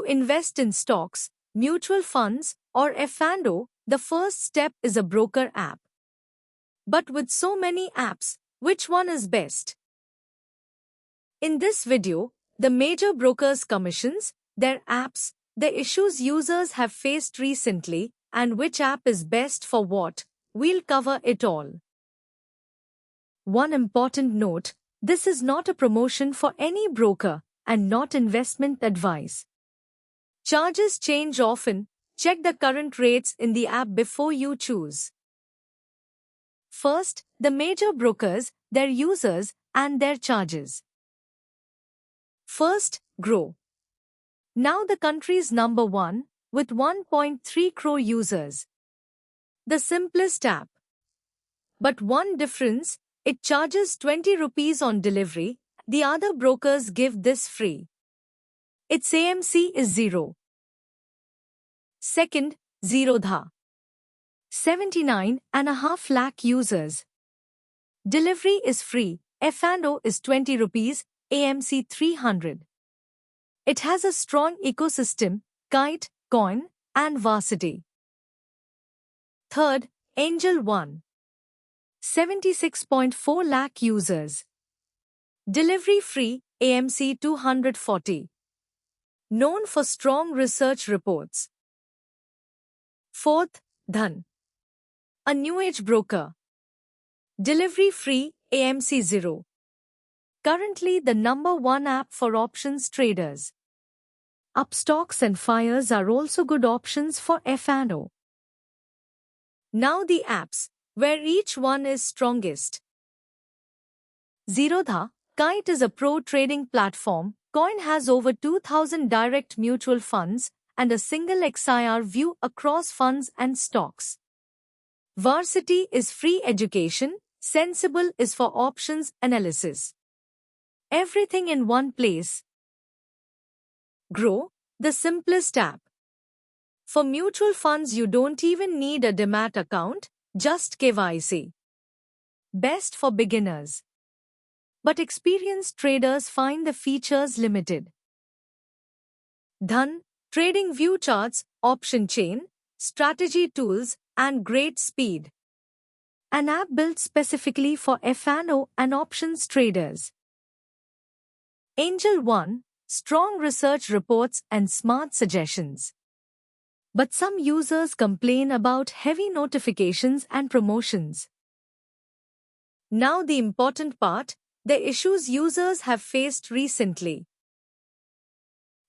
invest in stocks, mutual funds, or F&O, the first step is a broker app. But with so many apps, which one is best? In this video, the major brokers' commissions, their apps, the issues users have faced recently, and which app is best for what, we'll cover it all. One important note, this is not a promotion for any broker and not investment advice. Charges change often. Check the current rates in the app before you choose. First, the major brokers, their users, and their charges. First, Groww. Now the country's number one, with 1.3 crore users. The simplest app. But one difference, it charges 20 rupees on delivery, the other brokers give this free. Its AMC is 0. Second, Zerodha. 79.5 lakh users. Delivery is free, F&O is 20 rupees, AMC 300. It has a strong ecosystem, Kite, Coin, and Varsity. Third, Angel One. 76.4 lakh users. Delivery free, AMC 240. Known for strong research reports. Fourth, Dhan. A new age broker. Delivery free, AMC 0. Currently the number one app for options traders. Upstocks and Fires are also good options for F&O. Now the apps, where each one is strongest. Zerodha, Kite is a pro trading platform. Coin has over 2,000 direct mutual funds and a single XIR view across funds and stocks. Varsity is free education, Sensible is for options analysis. Everything in one place. Groww, the simplest app. For mutual funds you don't even need a Demat account, just KYC. Best for beginners. But experienced traders find the features limited. Dhan, trading view charts, option chain, strategy tools, and great speed. An app built specifically for F&O and options traders. Angel One, strong research reports and smart suggestions. But some users complain about heavy notifications and promotions. Now the important part, the issues users have faced recently.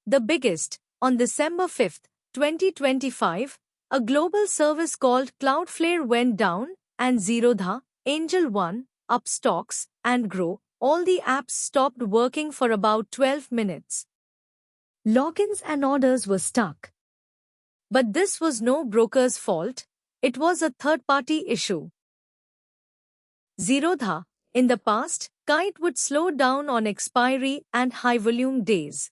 The biggest, on December 5, 2025, a global service called Cloudflare went down, and Zerodha, Angel One, Upstocks, and Groww, all the apps stopped working for about 12 minutes. Logins and orders were stuck. But this was no broker's fault, it was a third-party issue. Zerodha, in the past, Kite would slow down on expiry and high-volume days.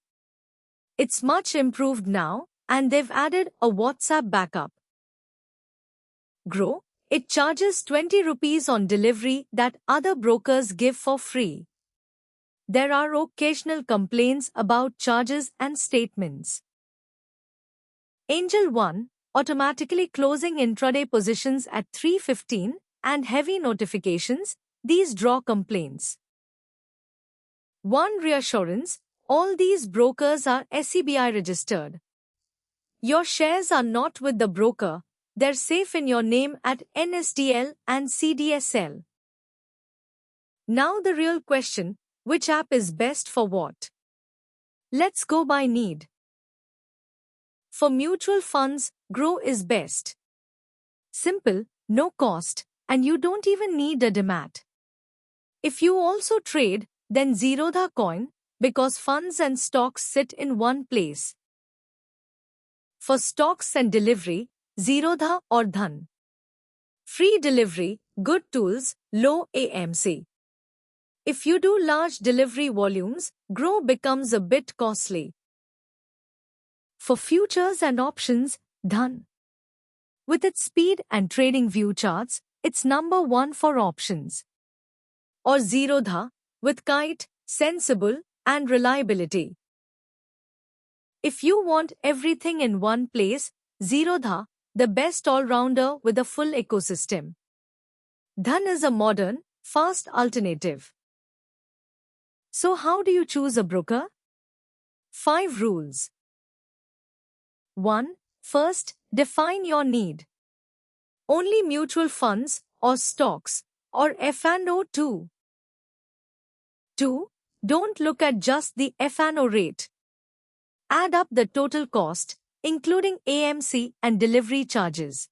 It's much improved now, and they've added a WhatsApp backup. Groww, it charges 20 rupees on delivery that other brokers give for free. There are occasional complaints about charges and statements. Angel One, automatically closing intraday positions at 3:15 and heavy notifications, these draw complaints. One reassurance, all these brokers are SEBI registered. Your shares are not with the broker, they're safe in your name at NSDL and CDSL. Now the real question, which app is best for what? Let's go by need. For mutual funds, Groww is best. Simple, no cost, and you don't even need a Demat. If you also trade, then Zerodha Coin, because funds and stocks sit in one place. For stocks and delivery, Zerodha or Dhan. Free delivery, good tools, low AMC. If you do large delivery volumes, Groww becomes a bit costly. For futures and options, Dhan. With its speed and trading view charts, it's number one for options. Or Zerodha, with Kite, Sensible, and reliability. If you want everything in one place, Zerodha, the best all-rounder with a full ecosystem. Dhan is a modern, fast alternative. So how do you choose a broker? 5 rules. 1. First, define your need. Only mutual funds or stocks or F&O too. 2. Don't look at just the F&O rate. Add up the total cost, including AMC and delivery charges.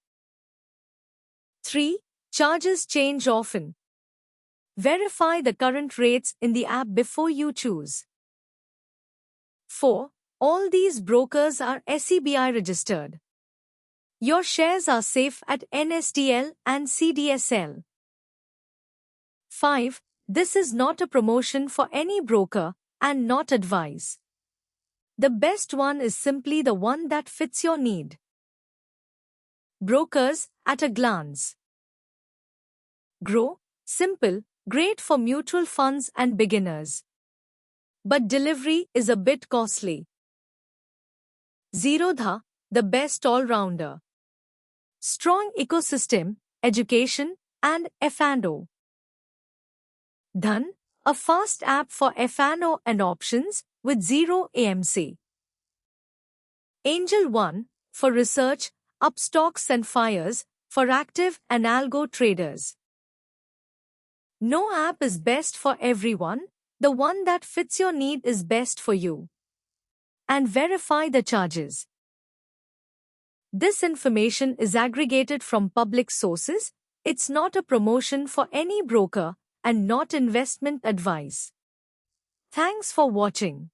3. Charges change often. Verify the current rates in the app before you choose. 4. All these brokers are SEBI registered. Your shares are safe at NSDL and CDSL. 5. This is not a promotion for any broker and not advice. The best one is simply the one that fits your need. Brokers at a glance. Grow, simple, great for mutual funds and beginners. But delivery is a bit costly. Zerodha, the best all-rounder. Strong ecosystem, education, and F&O. Dhan, a fast app for F&O and options with zero AMC. Angel One, for research, upstocks and fires, for active and algo traders. No app is best for everyone, the one that fits your need is best for you. And verify the charges. This information is aggregated from public sources, it's not a promotion for any broker and not investment advice. Thanks for watching.